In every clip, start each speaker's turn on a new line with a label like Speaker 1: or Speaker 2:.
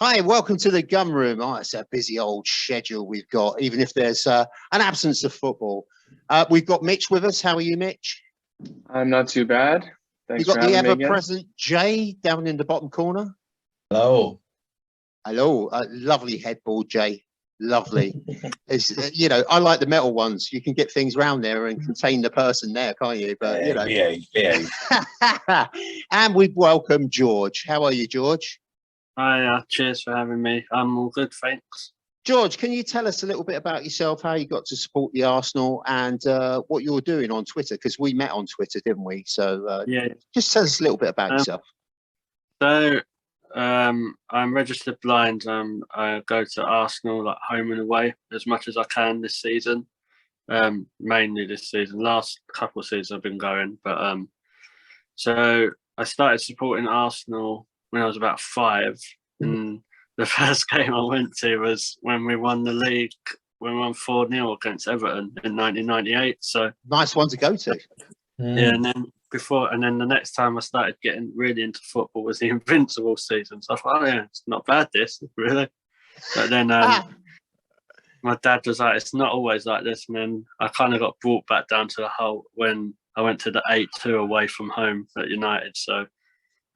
Speaker 1: Hi, welcome to the Gum Room. Oh, it's a busy old schedule we've got, even if there's an absence of football. We've got Mitch with us. How are you, Mitch?
Speaker 2: I'm not too bad.
Speaker 1: We've
Speaker 2: Thanks
Speaker 1: got
Speaker 2: for
Speaker 1: the
Speaker 2: having me again.
Speaker 1: ever-present Jay down in the bottom corner.
Speaker 3: Hello.
Speaker 1: Hello, lovely headboard, Jay. Lovely. It's, I like the metal ones. You can get things around there and contain the person there, can't you? But
Speaker 3: Behave.
Speaker 1: And we've welcomed George. How are you, George?
Speaker 4: Hi, cheers for having me. I'm all good, thanks.
Speaker 1: George, can you tell us a little bit about yourself, how you got to support the Arsenal and what you're doing on Twitter? Because we met on Twitter, didn't we? So
Speaker 4: Yeah.
Speaker 1: Just tell us a little bit about yourself.
Speaker 4: So I'm registered blind. I go to Arsenal like home and away as much as I can this season. Mainly this season. Last couple of seasons I've been going, but so I started supporting Arsenal when I was about 5, and the first game I went to was when we won the league, when we won 4-0 against Everton in 1998. So
Speaker 1: nice one to go to.
Speaker 4: yeah, and then the next time I started getting really into football was the Invincible season. So I thought, oh yeah, it's not bad this, really. But then my dad was like, it's not always like this. And then I kind of got brought back down to the hole when I went to the 8-2 away from home at United. So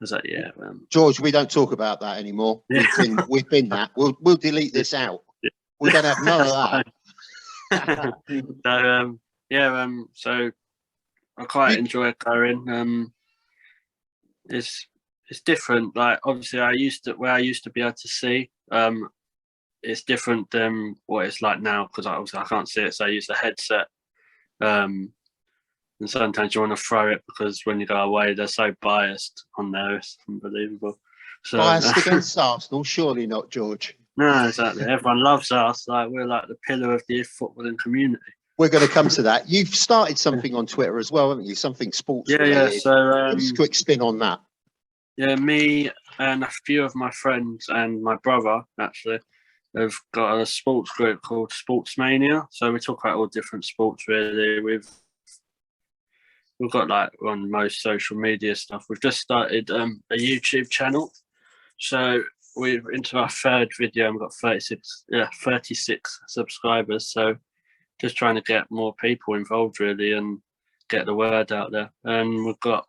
Speaker 4: I was like, yeah.
Speaker 1: George, we don't talk about that anymore.
Speaker 4: Yeah.
Speaker 1: We've been that. We'll delete this out.
Speaker 4: Yeah.
Speaker 1: We don't have none of that.
Speaker 4: So I quite enjoy going. It's different. Like obviously, I used to be able to see. It's different than what it's like now because obviously I can't see it. So I use a headset. And sometimes you want to throw it because when you go away, they're so biased on there. It's unbelievable. So,
Speaker 1: biased against Arsenal? Surely not, George.
Speaker 4: No, exactly. Everyone loves us. Like we're like the pillar of the footballing community.
Speaker 1: We're going to come to that. You've started something on Twitter as well, haven't you? Something sports related.
Speaker 4: Yeah. So
Speaker 1: just a quick spin on that.
Speaker 4: Yeah, me and a few of my friends and my brother actually have got a sports group called Sportsmania. So we talk about all different sports really. We've got like on most social media stuff. We've just started a YouTube channel. So we're into our 3rd video and we've got 36 subscribers. So just trying to get more people involved really and get the word out there. And we've got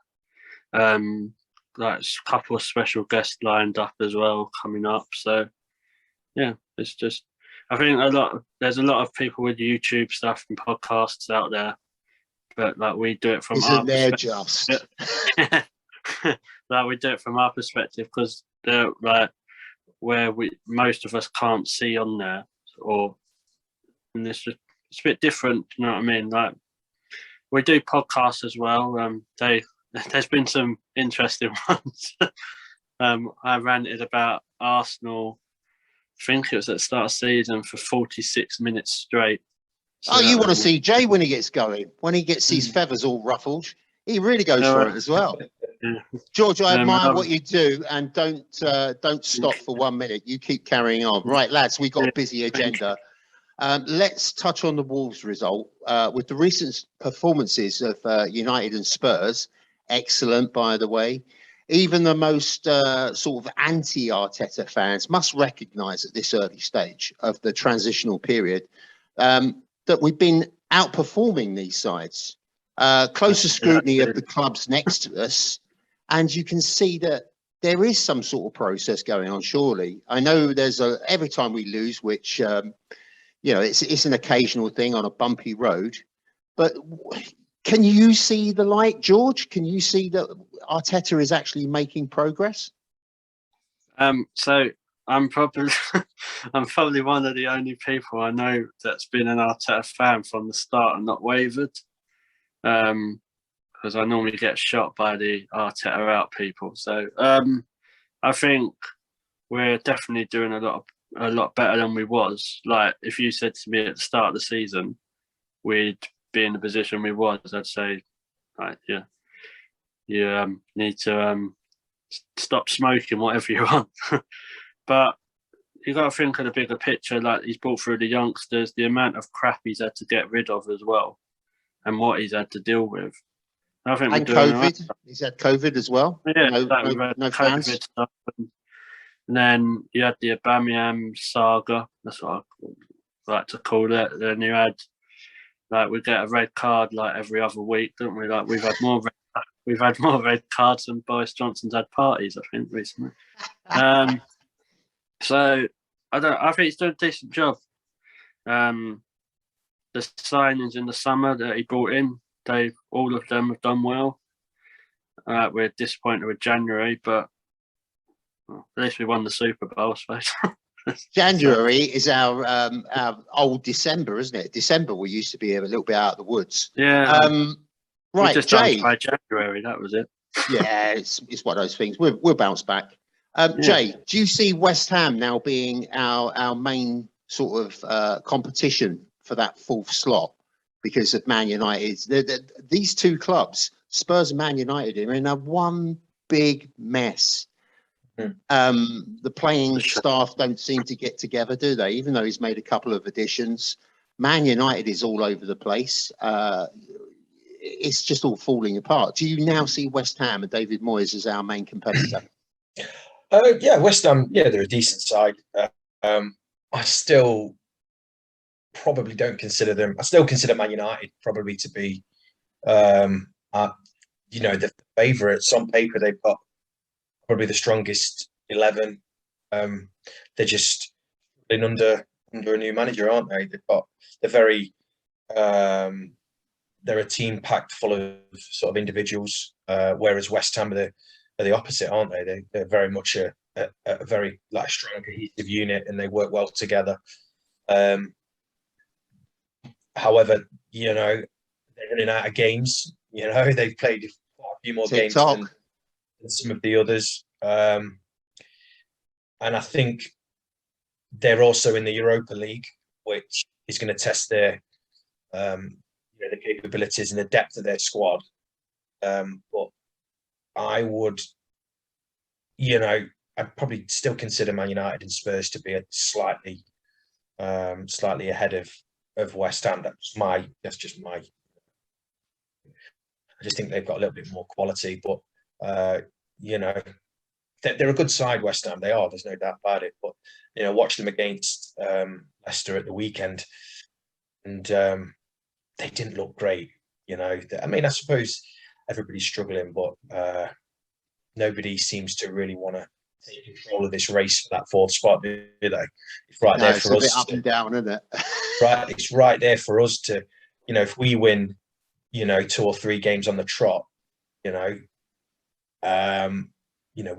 Speaker 4: like a couple of special guests lined up as well coming up. So yeah, it's just I think there's a lot of people with YouTube stuff and podcasts out there. But like we do it from our perspective. Like we do it from our perspective because they're like where most of us can't see on there, and it's a bit different. You know what I mean? Like we do podcasts as well. There's been some interesting ones. I ranted about Arsenal. I think it was at the start of the season for 46 minutes straight.
Speaker 1: So you want to see Jay when he gets going, when he gets his feathers all ruffled. He really goes for it as well.
Speaker 4: Yeah.
Speaker 1: George, I admire what you do, and don't stop for 1 minute. You keep carrying on. Right, lads, we've got a busy agenda. Let's touch on the Wolves result. With the recent performances of United and Spurs, excellent, by the way. Even the most sort of anti-Arteta fans must recognise at this early stage of the transitional period that we've been outperforming these sides. Closer scrutiny of the clubs next to us, and you can see that there is some sort of process going on, surely. I know there's every time we lose, which, it's an occasional thing on a bumpy road, but can you see the light, George? Can you see that Arteta is actually making progress?
Speaker 4: So I'm probably one of the only people I know that's been an Arteta fan from the start and not wavered. Because I normally get shot by the Arteta out people. So I think we're definitely doing a lot better than we was. Like if you said to me at the start of the season we'd be in the position we was, I'd say, right, yeah, you need to stop smoking, whatever you want. But you got to think of the bigger picture. Like he's brought through the youngsters, the amount of crap he's had to get rid of as well, and what he's had to deal with. I think
Speaker 1: and COVID. He's had COVID as well.
Speaker 4: Yeah,
Speaker 1: no
Speaker 4: COVID
Speaker 1: fans.
Speaker 4: stuff. And then you had the Aubameyang saga. That's what I like to call it. Then you had we get a red card like every other week, don't we? Like we've had more red cards than Boris Johnson's had parties, I think, recently. So I think he's done a decent job. The signings in the summer that he brought in, all of them have done well. We're disappointed with January, but at least we won the Super Bowl, I suppose.
Speaker 1: January is our old December, isn't it? December we used to be a little bit out of the woods.
Speaker 4: Yeah.
Speaker 1: Right,
Speaker 4: just
Speaker 1: Jay.
Speaker 4: By January, that was it.
Speaker 1: Yeah, it's one of those things. We'll bounce back. Jay, do you see West Ham now being our main sort of competition for that fourth slot because of Man United? These two clubs, Spurs and Man United, are in a one big mess. The playing staff don't seem to get together, do they? Even though he's made a couple of additions, Man United is all over the place. It's just all falling apart. Do you now see West Ham and David Moyes as our main competitor?
Speaker 5: Yeah, West Ham. Yeah, they're a decent side. I still probably don't consider them. I still consider Man United probably to be, the favourites. On paper, they've got probably the strongest 11. They're just under a new manager, aren't they? They're very they're a team packed full of sort of individuals, whereas West Ham are the opposite, aren't they? They're very much a very strong cohesive unit, and they work well together. However, they're running out of games. They've played quite a few more games than some of the others. And I think they're also in the Europa League, which is going to test their the capabilities and the depth of their squad. But I would, I'd probably still consider Man United and Spurs to be slightly ahead of West Ham. That's just my. I just think they've got a little bit more quality, but they're a good side, West Ham. They are. There's no doubt about it. But watch them against Leicester at the weekend, and they didn't look great. I mean, I suppose everybody's struggling, but nobody seems to really want to take control of this race for that fourth spot, do they? It's right there for us.
Speaker 1: It's a bit up and down, isn't it?
Speaker 5: Right, it's right there for us to, if we win, 2 or 3 games on the trot, we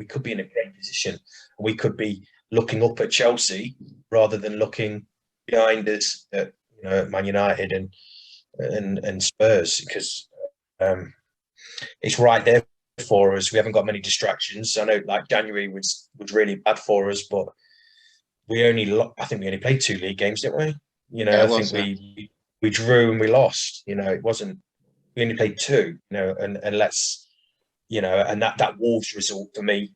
Speaker 5: could be in a great position. We could be looking up at Chelsea rather than looking behind us at Man United and Spurs, because it's right there for us. We haven't got many distractions. I know January was really bad for us, but I think we only played 2 league games, didn't we? I think we drew and we lost. It wasn't. We only played 2. And let's. And that Wolves result for me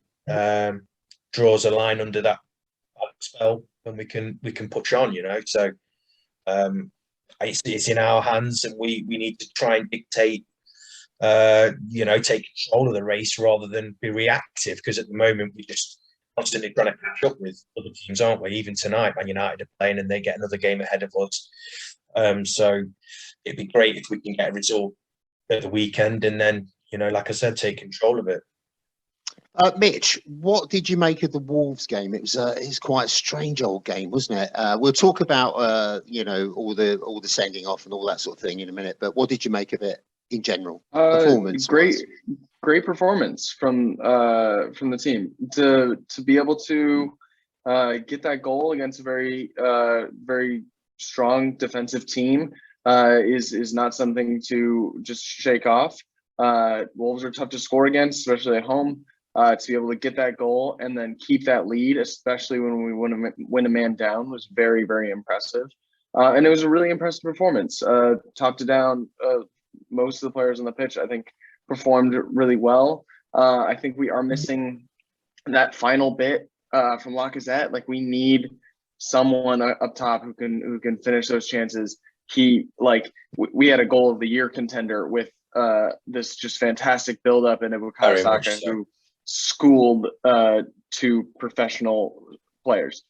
Speaker 5: draws a line under that spell, and we can push on. So it's in our hands, and we need to try and dictate. Take control of the race rather than be reactive, because at the moment we're just constantly trying to catch up with other teams, aren't we? Even tonight, Man United are playing and they get another game ahead of us. So it'd be great if we can get a result at the weekend and then, like I said, take control of it.
Speaker 1: Mitch, what did you make of the Wolves game? It's quite a strange old game, wasn't it? We'll talk about all the sending off and all that sort of thing in a minute, but what did you make of it in general? Performance,
Speaker 2: great performance from the team to be able to get that goal against a very very strong defensive team is not something to just shake off. Wolves are tough to score against, especially at home. To be able to get that goal and then keep that lead, especially when we win a man down, was very, very impressive. And it was a really impressive performance, top to down. Most of the players on the pitch, I think, performed really well. I think we are missing that final bit from Lacazette. We need someone up top who can finish those chances. We had a goal of the year contender with this just fantastic build up, and Bukayo Saka, who schooled to professional players.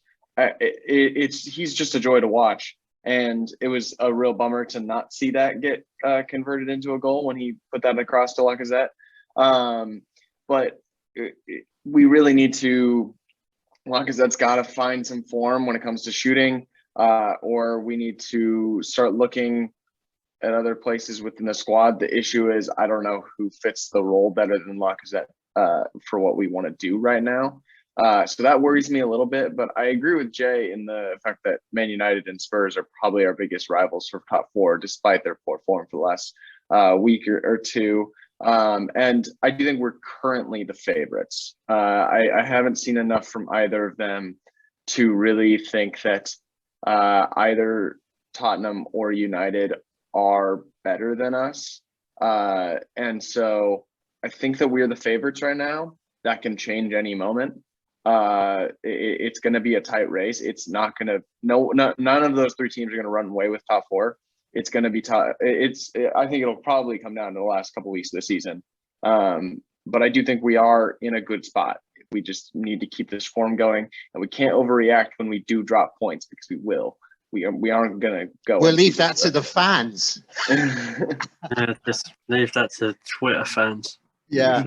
Speaker 2: He's just a joy to watch, and it was a real bummer to not see that get converted into a goal when he put that across to Lacazette. But we really need to. Lacazette's got to find some form when it comes to shooting, or we need to start looking at other places within the squad. The issue is I don't know who fits the role better than Lacazette for what we want to do right now. So that worries me a little bit, but I agree with Jay in the fact that Man United and Spurs are probably our biggest rivals for top four, despite their poor form for the last week or two. And I do think we're currently the favorites. I haven't seen enough from either of them to really think that either Tottenham or United are better than us. And so I think that we're the favorites right now. That can change any moment. It's going to be a tight race. It's not going to, none of those three teams are going to run away with top four. It's going to be tough. I think it'll probably come down to the last couple of weeks of the season. But I do think we are in a good spot. We just need to keep this form going, and we can't overreact when we do drop points, because we will. We aren't going to go.
Speaker 1: We'll leave that to the fans.
Speaker 4: Just leave that to Twitter fans.
Speaker 1: Yeah.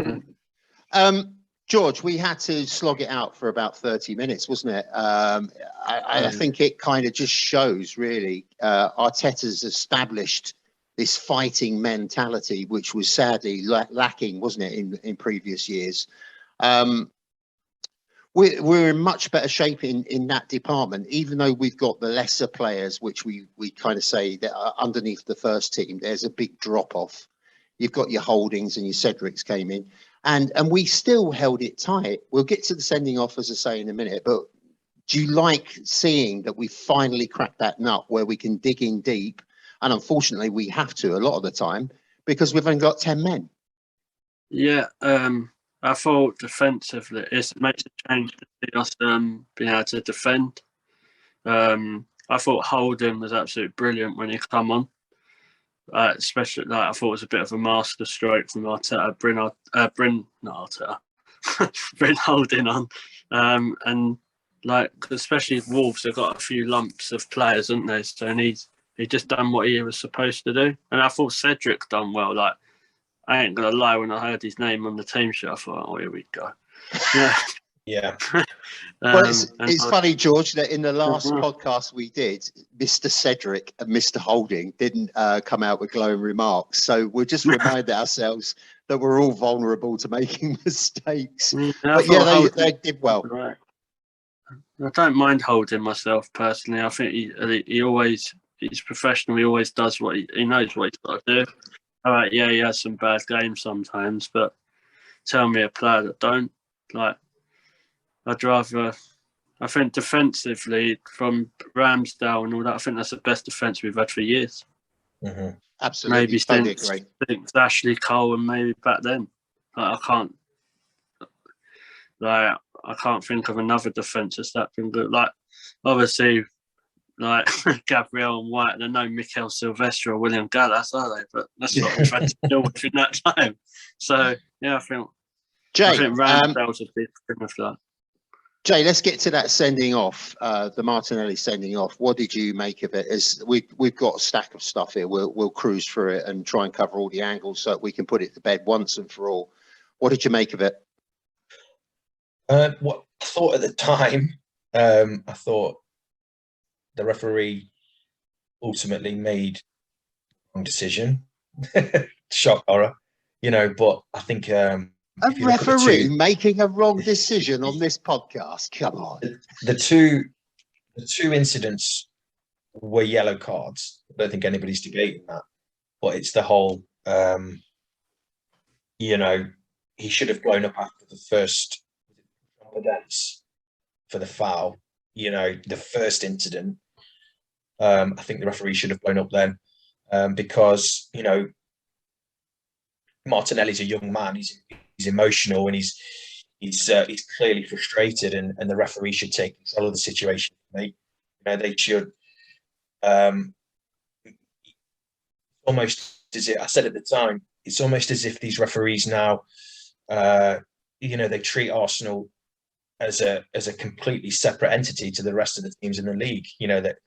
Speaker 1: George, we had to slog it out for about 30 minutes, wasn't it? I think it kind of just shows, really, Arteta's established this fighting mentality, which was sadly lacking, wasn't it, in previous years. We're in much better shape in that department, even though we've got the lesser players, which we kind of say that are underneath the first team. There's a big drop off. You've got your Holdings and your Cedrics came in. And we still held it tight. We'll get to the sending off, as I say, in a minute. But do you like seeing that we finally cracked that nut where we can dig in deep? And unfortunately, we have to a lot of the time because we've only got 10 men.
Speaker 4: Yeah, I thought defensively it makes a change to see us being able to defend. I thought Holding was absolutely brilliant when he come on. Especially, I thought it was a bit of a master stroke from Arteta, Bryn Holding on, and especially Wolves have got a few lumps of players, haven't they? So and he just done what he was supposed to do, and I thought Cedric done well. I ain't gonna lie, when I heard his name on the team sheet, I thought, oh, here we go. Yeah.
Speaker 5: Yeah.
Speaker 1: Well, it's funny, George, that in the last podcast we did, Mr. Cedric and Mr. Holding didn't come out with glowing remarks. So we'll just remind ourselves that we're all vulnerable to making mistakes. But yeah, they did well.
Speaker 4: Right. I don't mind Holding myself personally. I think he's professional. He always does what he knows what he's got to do. All right, yeah, he has some bad games sometimes, but tell me a player that don't. I'd rather, I think defensively from Ramsdale and all that, I think that's the best defence we've had for years.
Speaker 5: Mm-hmm.
Speaker 1: Absolutely.
Speaker 4: Maybe since Ashley Cole and maybe back then. I can't think of another defence that's that been good. Obviously, Gabriel and White, and I know Mikel Silvestre or William Gallas, are they? But that's what I'm trying to deal with in that time. So, yeah, I think Ramsdale's a big thing of that.
Speaker 1: Jay, let's get to that sending off, the Martinelli sending off. What did you make of it? As we've got a stack of stuff here. We'll cruise through it and try and cover all the angles so that we can put it to bed once and for all. What did you make of it?
Speaker 5: What I thought at the time, I thought the referee ultimately made the wrong decision. Shock horror, but I think
Speaker 1: a referee making a wrong decision on this podcast. Come on.
Speaker 5: The two incidents were yellow cards. I don't think anybody's debating that. But it's the whole, he should have blown up after the first dance for the foul. The first incident. I think the referee should have blown up then because, Martinelli's a young man. He's emotional and he's clearly frustrated, and the referee should take control of the situation. They should almost as I said at the time, it's almost as if these referees now, they treat Arsenal as a completely separate entity to the rest of the teams in the league. You know, that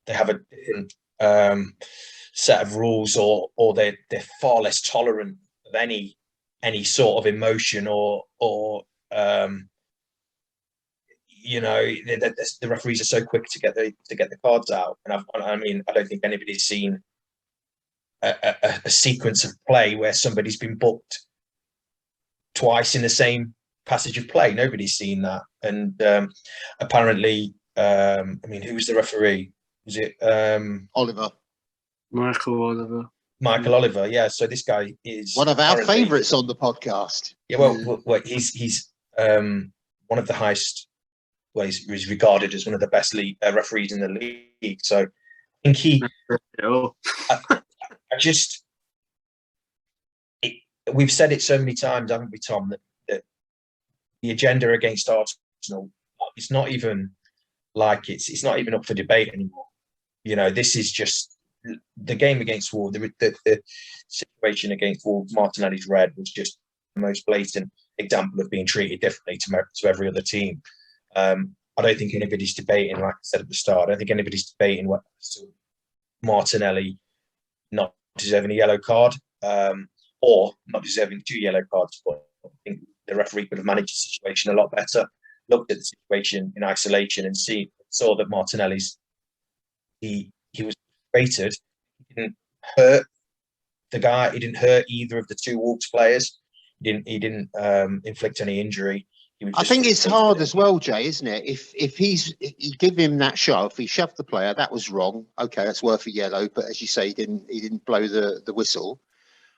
Speaker 5: they have a different set of rules, or they're far less tolerant of any sort of emotion or you know, the referees are so quick to get the cards out. And I mean, I don't think anybody's seen a sequence of play where somebody's been booked twice in the same passage of play. Nobody's seen that. And apparently, I mean, who was the referee? Was it
Speaker 1: Oliver,
Speaker 4: Michael Oliver.
Speaker 5: Michael Oliver? Yeah. So this guy is
Speaker 1: one of our
Speaker 5: apparently-
Speaker 1: favourites on the podcast.
Speaker 5: Yeah. Well, he's one of the highest. Well, he's regarded as one of the best referees in the league. So I think he.
Speaker 4: Oh.
Speaker 5: We've said it so many times, haven't we, Tom, that the agenda against Arsenal, it's not even like it's not even up for debate anymore. You know, this is just the game against Wolves. The situation against Wolves, Martinelli's red was just the most blatant example of being treated differently to every other team. I don't think anybody's debating, like I said at the start, I don't think anybody's debating what Martinelli not deserving a yellow card, or not deserving 2 yellow cards. But I think the referee could have managed the situation a lot better, looked at the situation in isolation and saw that Martinelli's he was rated. He didn't hurt the guy. He didn't hurt either of the 2 Wolves players. He didn't inflict any injury.
Speaker 1: I think it's hard as well, Jay, isn't it? If you give him that shove, he shoved the player, that was wrong. Okay, that's worth a yellow, but as you say, he didn't blow the whistle.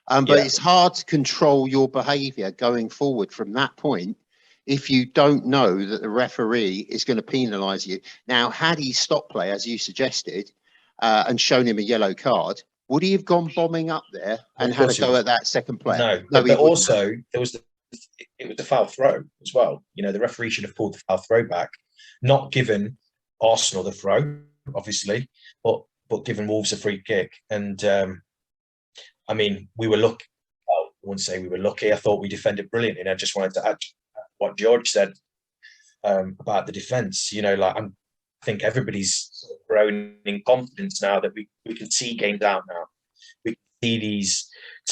Speaker 1: But
Speaker 5: Yeah.
Speaker 1: it's hard to control your behaviour going forward from that point if you don't know that the referee is going to penalise you. Now, had he stopped play, as you suggested, and shown him a yellow card, would he have gone bombing up there and
Speaker 5: Of
Speaker 1: had
Speaker 5: course
Speaker 1: a
Speaker 5: he
Speaker 1: go
Speaker 5: would.
Speaker 1: at that second player?
Speaker 5: No,
Speaker 1: he
Speaker 5: but
Speaker 1: wouldn't.
Speaker 5: also it was the foul throw as well. You know, the referee should have pulled the foul throw back, not given Arsenal the throw, obviously, but given Wolves a free kick. And I mean, we were lucky. Well, I wouldn't say we were lucky. I thought we defended brilliantly. And I just wanted to add what George said about the defence. You know, like I think everybody's sort of grown in confidence now that we can see games out now. We can see these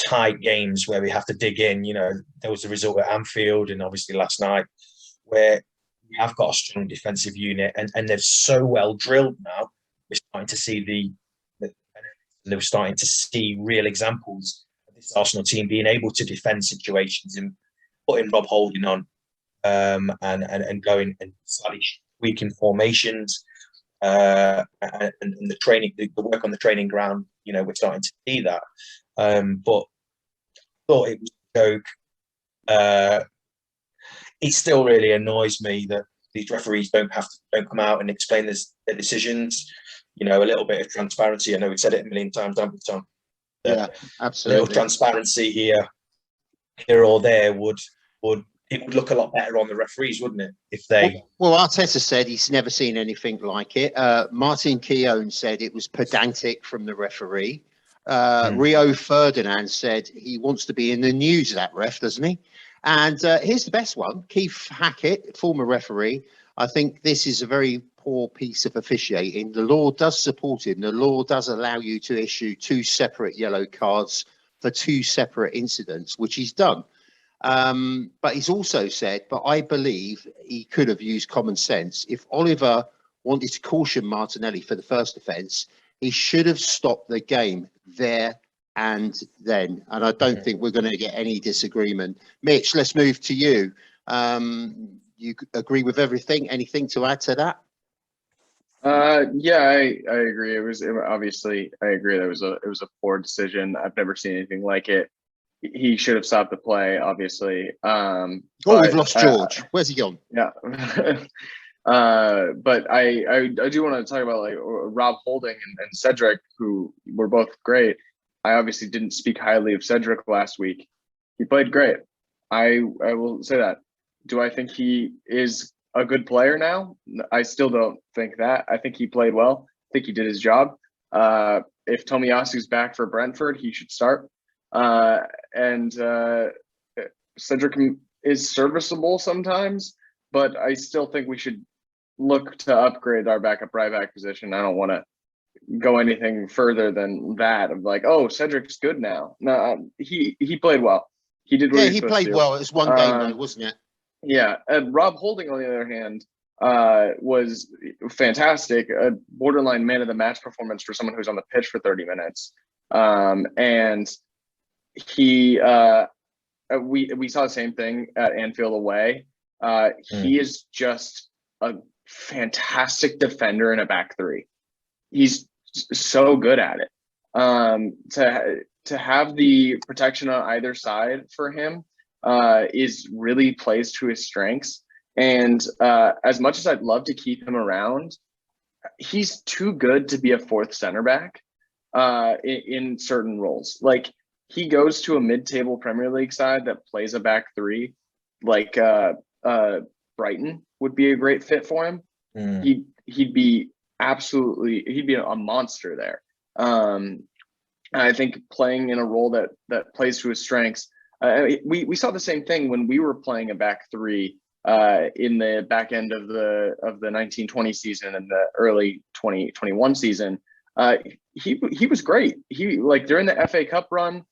Speaker 5: tight games where we have to dig in. You know, there was the result at Anfield and obviously last night where we have got a strong defensive unit and they're so well drilled now. We're starting to see we're starting to see real examples of this Arsenal team being able to defend situations and putting Rob Holding on and going and slightly tweaking formations and the training, the work on the training ground. You know, we're starting to see that. But I thought it was a joke. It still really annoys me that these referees don't come out and explain their decisions. You know, a little bit of transparency. I know we've said it a million times, haven't we, Tom?
Speaker 1: Yeah,
Speaker 5: A
Speaker 1: absolutely.
Speaker 5: little transparency here or there would look a lot better on the referees, wouldn't it? If they
Speaker 1: Well, Arteta said he's never seen anything like it. Martin Keown said it was pedantic from the referee. Rio Ferdinand said he wants to be in the news, that ref, doesn't he? And here's the best one. Keith Hackett, former referee. I think this is a very poor piece of officiating. The law does support him. The law does allow you to issue 2 separate yellow cards for 2 separate incidents, which he's done. But he's also said, but I believe he could have used common sense. If Oliver wanted to caution Martinelli for the first offence, he should have stopped the game there and then. And I don't think we're going to get any disagreement. Mitch, let's move to you. You agree with everything? Anything to add to that?
Speaker 2: Yeah, I agree. Obviously I agree that it was a poor decision. I've never seen anything like it. He should have stopped the play, obviously.
Speaker 1: We've lost George. Where's he gone?
Speaker 2: Yeah. But I do want to talk about like Rob Holding and Cedric, who were both great. I obviously didn't speak highly of Cedric last week. He played great. I will say that. Do I think he is a good player now? I still don't think that. I think he played well. I think he did his job. If Tomiyasu's back for Brentford, he should start. And Cedric is serviceable sometimes. but I still think we should look to upgrade our backup right back position. I don't want to go anything further than that of like, oh, Cedric's good now. No, he played well. He did what
Speaker 1: Yeah,
Speaker 2: he was
Speaker 1: he
Speaker 2: supposed
Speaker 1: played
Speaker 2: to.
Speaker 1: well. It was one game though,
Speaker 2: Um,
Speaker 1: wasn't it?
Speaker 2: Yeah, Rob Holding, on the other hand, was fantastic. A borderline man of the match performance for someone who's on the pitch for 30 minutes. And he, we saw the same thing at Anfield away. He is just a fantastic defender in a back three. He's so good at it. To have the protection on either side for him is really plays to his strengths. And as much as I'd love to keep him around, he's too good to be a fourth center back in certain roles. Like, he goes to a mid-table Premier League side that plays a back three, like Brighton would be a great fit for him. He'd be a monster there. I think playing in a role that plays to his strengths. We saw the same thing when we were playing a back three in the back end of the 1920 season and the early 2021 season. He was great. He, like, during the FA Cup run,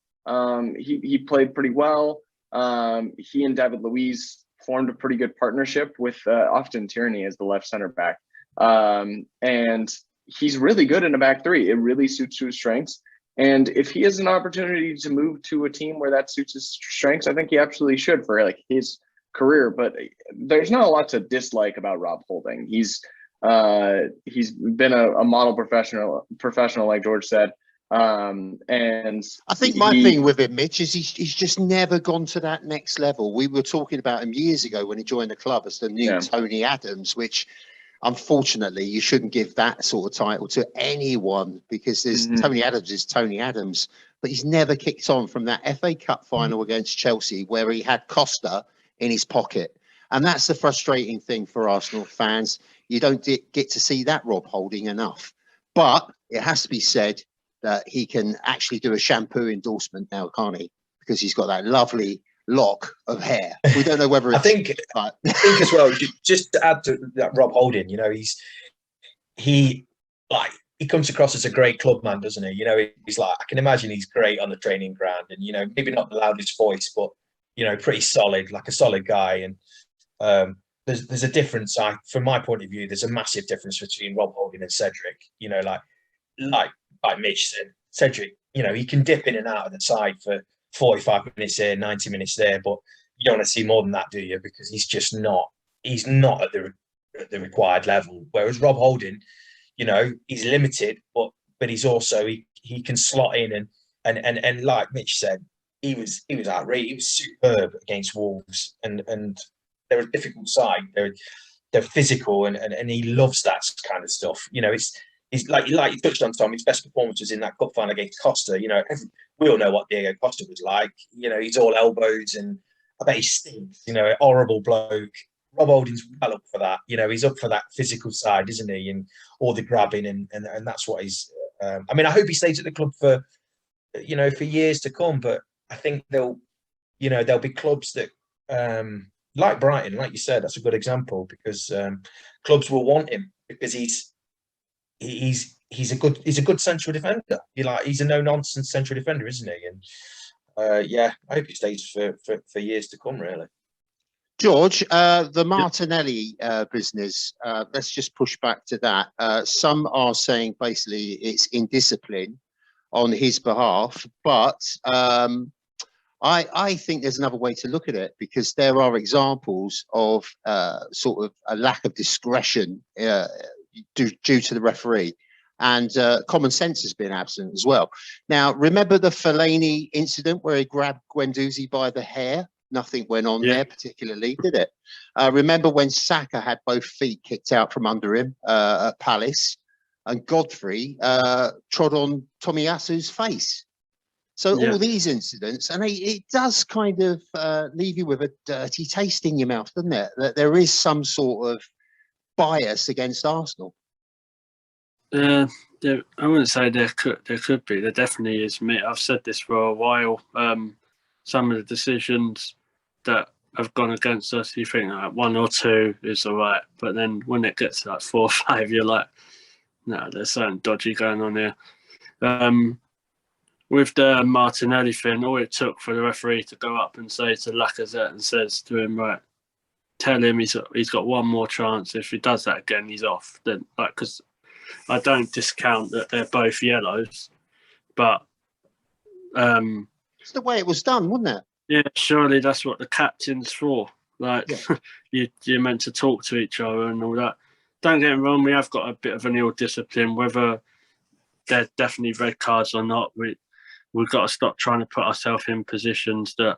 Speaker 2: he played pretty well. He and David Luiz formed a pretty good partnership with Austin Tierney as the left center back. And he's really good in a back three. It really suits his strengths. And if he has an opportunity to move to a team where that suits his strengths, I think he absolutely should for like his career. But there's not a lot to dislike about Rob Holding. He's been a model professional, like George said. And
Speaker 1: I think my thing with him, Mitch, is he's just never gone to that next level. We were talking about him years ago when he joined the club as the new Tony Adams, which unfortunately you shouldn't give that sort of title to anyone, because there's Tony Adams is Tony Adams, but he's never kicked on from that FA Cup final against Chelsea where he had Costa in his pocket. And that's the frustrating thing for Arsenal fans. You don't get to see that Rob Holding enough. But it has to be said that he can actually do a shampoo endorsement now, can't he? Because he's got that lovely lock of hair. We don't know whether it's...
Speaker 5: I think as well, just to add to that, Rob Holding, you know, he comes across as a great clubman, doesn't he? You know, he's like, I can imagine he's great on the training ground, and, you know, maybe not the loudest voice, but, you know, pretty solid, like a solid guy. And there's a difference. From my point of view, there's a massive difference between Rob Holding and Cedric. You know, like Mitch said, Cedric, you know, he can dip in and out of the side for 45 minutes there, 90 minutes there, but you don't want to see more than that, do you? Because he's not at the required level. Whereas Rob Holding, you know, he's limited, but he's also he can slot in and like Mitch said, he was outrageous. He was superb against Wolves, and they're a difficult side. They're physical, and he loves that kind of stuff. You know, he's like you touched on, Tom. His best performance was in that cup final against Costa. You know, we all know what Diego Costa was like. You know, he's all elbows, and I bet he stinks. You know, a horrible bloke. Rob Holding's well up for that. You know, he's up for that physical side, isn't he? And all the grabbing, and that's what he's. I mean, I hope he stays at the club for, you know, for years to come. But I think there'll be clubs that, like Brighton, like you said, that's a good example, because clubs will want him because he's a good central defender. He's a no nonsense central defender, isn't he? And yeah, I hope he stays for years to come, really.
Speaker 1: George, the Martinelli business, let's just push back to that. Some are saying basically it's indiscipline on his behalf, but I think there's another way to look at it, because there are examples of sort of a lack of discretion due to the referee, and common sense has been absent as well. Now, remember the Fellaini incident where he grabbed Guendouzi by the hair? Nothing went on there particularly, did it? Remember when Saka had both feet kicked out from under him at Palace, and Godfrey trod on Tomiyasu's face? So all these incidents, and it does kind of leave you with a dirty taste in your mouth, doesn't it? That there is some sort of bias against Arsenal.
Speaker 4: I wouldn't say there could be. There definitely is. I've said this for a while. Some of the decisions that have gone against us, you think like 1 or 2 is all right. But then when it gets to like 4 or 5, you're like, no, there's something dodgy going on here. With the Martinelli thing, all it took for the referee to go up and say to Lacazette and says to him, right, tell him he's got one more chance. If he does that again, he's off. Then, like, because I don't discount that they're both yellows, but
Speaker 1: It's the way it was done, wasn't it?
Speaker 4: yeah, surely that's what the captain's for. Like, you're meant to talk to each other and all that. Don't get me wrong, we have got a bit of an ill discipline, whether they're definitely red cards or not. We've got to stop trying to put ourselves in positions that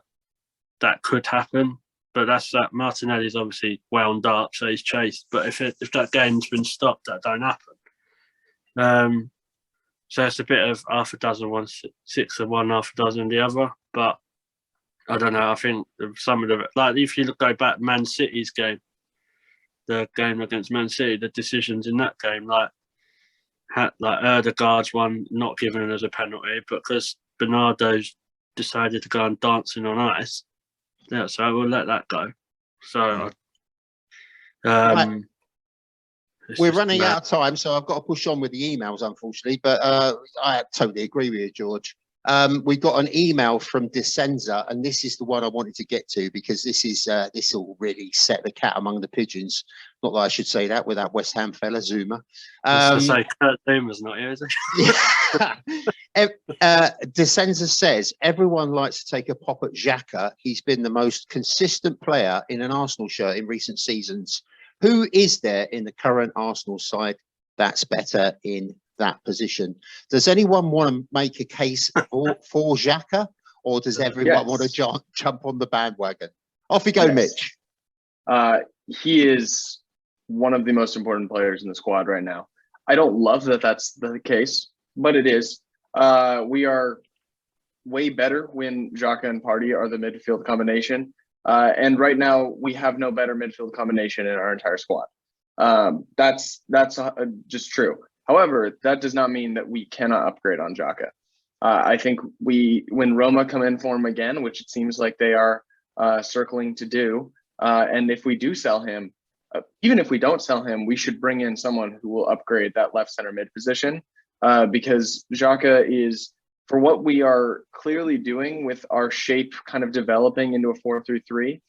Speaker 4: could happen. But that's that. Martinelli's obviously wound up, so he's chased. But if that game's been stopped, that don't happen. So it's a bit of half a dozen, 6 of one, half a dozen the other. But I don't know. I think some of the, like, if you go back Man City's game, the game against Man City, the decisions in that game, like Erdegaard's one not given as a penalty, but because Bernardo's decided to go on dancing on ice, yeah, so we'll let that go. So
Speaker 1: Right.
Speaker 4: it's
Speaker 1: We're
Speaker 4: just
Speaker 1: running
Speaker 4: mad.
Speaker 1: out of time, so I've got to push on with the emails, unfortunately. But I totally agree with you, George. We've got an email from Descenza, and this is the one I wanted to get to because this will really set the cat among the pigeons. Not that I should say that with that West Ham fella, Zuma.
Speaker 4: Just to say, Kurt Zouma's not here, is he?
Speaker 1: Descenza says everyone likes to take a pop at Xhaka. He's been the most consistent player in an Arsenal shirt in recent seasons. Who is there in the current Arsenal side that's better in that position? Does anyone want to make a case for Xhaka, or does everyone want to jump on the bandwagon? Off you go, Mitch.
Speaker 2: He is one of the most important players in the squad right now. I don't love that that's the case, but it is. We are way better when Xhaka and Partey are the midfield combination. And right now, we have no better midfield combination in our entire squad. That's just true. However, that does not mean that we cannot upgrade on Xhaka. I think when Roma come in for him again, which it seems like they are circling to do, and if we do sell him, even if we don't sell him, we should bring in someone who will upgrade that left center mid position, because Xhaka is, for what we are clearly doing with our shape kind of developing into a 4-3-3,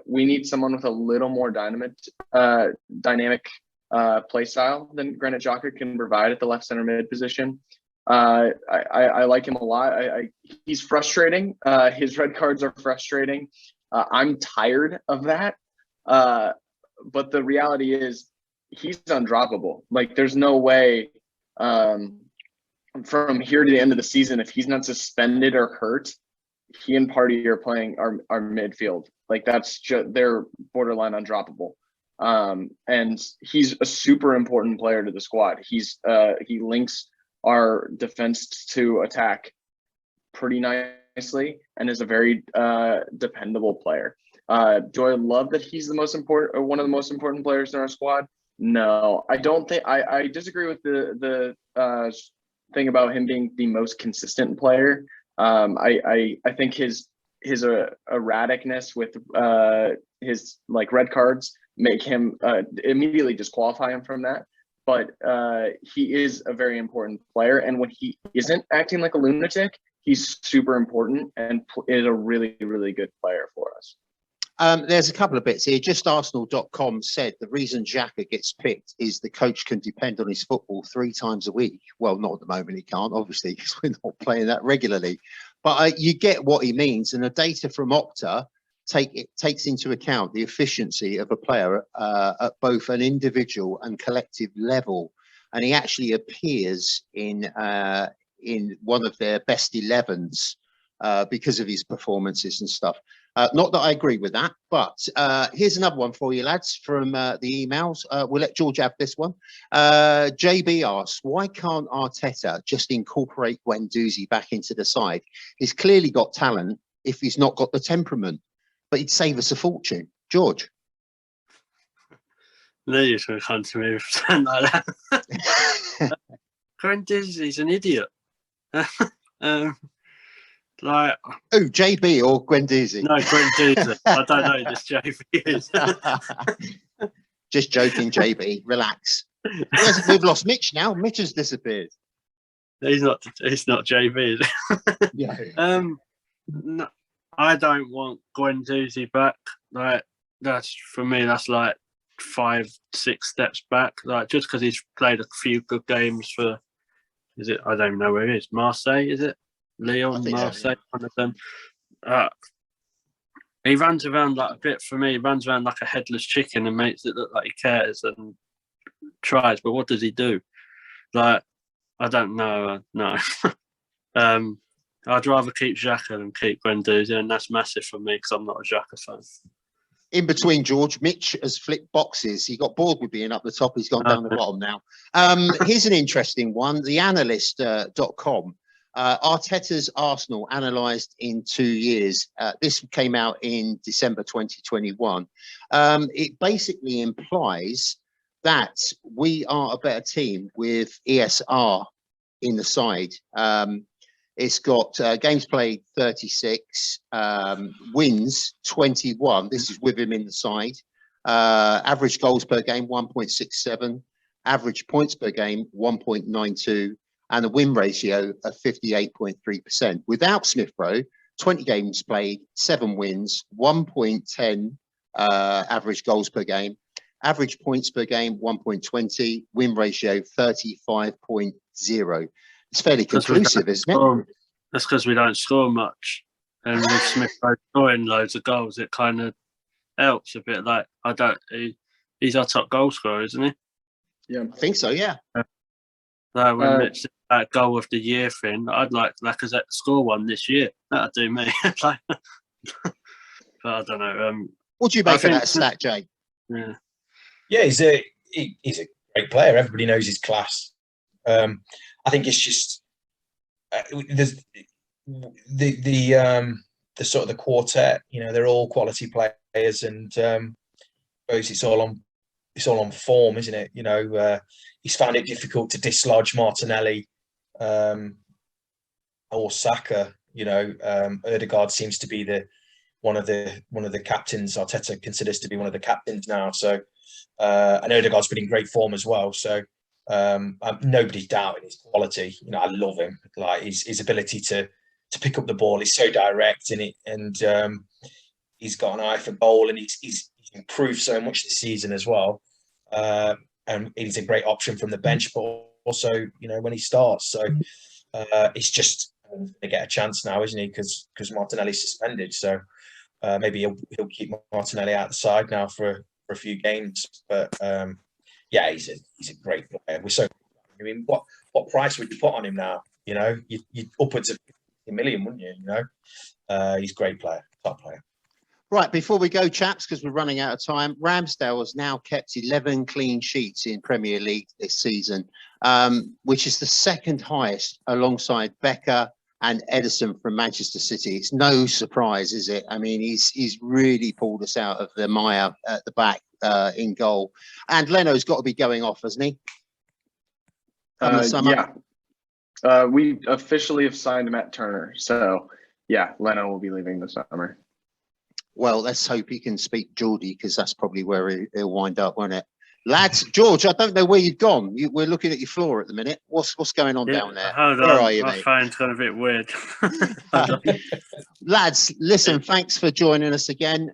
Speaker 2: we need someone with a little more dynamic play style than Granit Xhaka can provide at the left center mid position. I like him a lot. He's frustrating. His red cards are frustrating. I'm tired of that. But the reality is he's undroppable. Like, there's no way from here to the end of the season, if he's not suspended or hurt, he and Partey are playing our midfield. Like, that's just, they're borderline undroppable. And he's a super important player to the squad. He links our defense to attack pretty nicely and is a very dependable player. Do I love that he's the most important, or one of the most important players in our squad? No, I don't think. I disagree with the thing about him being the most consistent player. I think his erraticness with his like red cards make him immediately disqualify him from that. But he is a very important player, and when he isn't acting like a lunatic, he's super important and is a really, really good player for us.
Speaker 1: There's a couple of bits here. Just Arsenal.com said the reason Xhaka gets picked is the coach can depend on his football 3 times a week. Well, not at the moment he can't, obviously, because we're not playing that regularly. But you get what he means. And the data from Opta takes into account the efficiency of a player at both an individual and collective level. And he actually appears in one of their best 11s because of his performances and stuff. Not that I agree with that, but here's another one for you, lads, from the emails. We'll let George have this one. JB asks, why can't Arteta just incorporate Guendouzi back into the side? He's clearly got talent if he's not got the temperament, but he'd save us a fortune. George?
Speaker 4: They used to come to me with something like that. Guendouzi's an idiot. Like,
Speaker 1: Oh, JB or Guendouzi?
Speaker 4: no, Guendouzi. I don't know who this JV is.
Speaker 1: Just joking, JB. Relax. We've lost Mitch now. Mitch has disappeared.
Speaker 4: He's not JV. Is he?
Speaker 1: Yeah.
Speaker 4: No, I don't want Guendouzi back. Like, that's for me. That's like 5-6 steps back. Like, just because he's played a few good games for. Is it? I don't even know where he is. Marseille, is it?
Speaker 1: I
Speaker 4: Leon,
Speaker 1: think so,
Speaker 4: Marseille, one of them. He runs around like a bit for me. He runs around like a headless chicken and makes it look like he cares and tries. But what does he do? Like, I don't know. No. I'd rather keep Xhaka than keep Guendouzi, and that's massive for me because I'm not a Xhaka fan.
Speaker 1: In between, George, Mitch has flipped boxes. He got bored with being up the top. He's gone down the bottom now. Here's an interesting one. The analyst.com. Arteta's Arsenal analysed in 2 years. This came out in December 2021. It basically implies that we are a better team with ESR in the side. It's got games played 36, wins 21. This is with him in the side. Average goals per game 1.67, average points per game 1.92, and a win ratio of 58.3%. Without Smith Rowe, 20 games played, 7 wins, 1.10 average goals per game, average points per game 1.20, win ratio 35.0. It's fairly conclusive, isn't it?
Speaker 4: That's because we don't score much. And with Smith Rowe scoring loads of goals, it kind of helps a bit. Like, he's our top goal scorer, isn't he?
Speaker 2: Yeah,
Speaker 1: I think so, yeah.
Speaker 4: Like, when it's that goal of the year thing, I'd like Lacazette to score one this year. That'd do me. Like, but I don't know.
Speaker 1: What do you make of that stat, Jay?
Speaker 4: Yeah.
Speaker 5: Yeah, he's a great player. Everybody knows his class. I think it's just there's the sort of the quartet. You know, they're all quality players, and I suppose it's all on form, isn't it? You know, he's found it difficult to dislodge Martinelli or Saka. You know, Ødegaard seems to be one of the captains. Arteta considers to be one of the captains now. So, and Ødegaard's been in great form as well. So, nobody's doubting his quality. You know, I love him. Like his ability to pick up the ball is so direct, and he's got an eye for goal, and he's improved so much this season as well. And he's a great option from the bench, but also, you know, when he starts. So it's just going to get a chance now, isn't he? Because Martinelli's suspended. So maybe he'll keep Martinelli out the side now for a few games. But yeah, he's a great player. We're so. I mean, what price would you put on him now? You know, you upwards of 50 million, wouldn't you? You know, he's a great player, top player.
Speaker 1: Right, before we go, chaps, because we're running out of time, Ramsdale has now kept 11 clean sheets in Premier League this season, which is the second highest alongside Becker and Edison from Manchester City. It's no surprise, is it? I mean, he's really pulled us out of the mire at the back in goal. And Leno's got to be going off, hasn't he?
Speaker 2: Yeah. We officially have signed Matt Turner. So, yeah, Leno will be leaving this summer.
Speaker 1: Well, let's hope he can speak Geordie, because that's probably where he'll wind up, won't it? Lads, George, I don't know where you've gone. We're looking at your floor at the minute. What's going on down there?
Speaker 4: Hold
Speaker 1: Where
Speaker 4: on,
Speaker 1: are you,
Speaker 4: my
Speaker 1: mate?
Speaker 4: phone's got a bit weird.
Speaker 1: Lads, listen, thanks for joining us again.